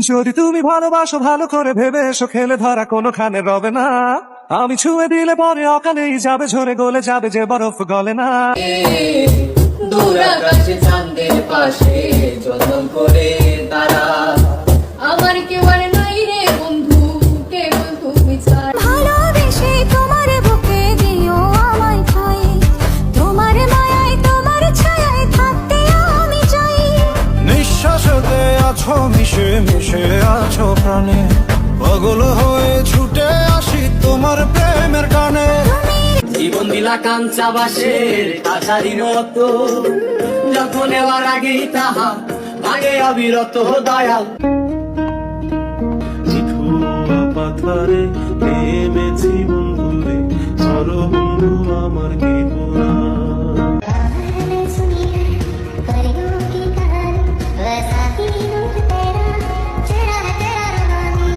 যদি তুমি ভালোবাসো ভালো করে ভেবে এসো, খেলে ধরা কোনোখানে রবে না। আমি ছুঁয়ে দিলে পরে অকালেই যাবে ঝরে, গলে যাবে যে বরফ গলে না। দূর আকাশে চাঁদের পাশে চন্দন করে তারা, আমার কেউ আর নাই রে বন্ধু, কেবল তুমি ছাড়া। ভালোবেসে তোমার বুকে দিও আমায় ঠাঁই, তোমার মায়ায় তোমার ছায়ায় থাকতে আমি চাই। নিঃশ্বাসে আছো মিশে মিশে আছো প্রাণে, পাগল হয়ে ছুটে আসি তোমার প্রেমের টানে। জীবন দিলা কাঞ্চা বাসের কাছারির মতো, যখন নেওয়ার আগেই তাহা আগে অবিরত দয়াল। পাথারে নেমেছি বন্ধুরে, চলো বন্ধু আমার কে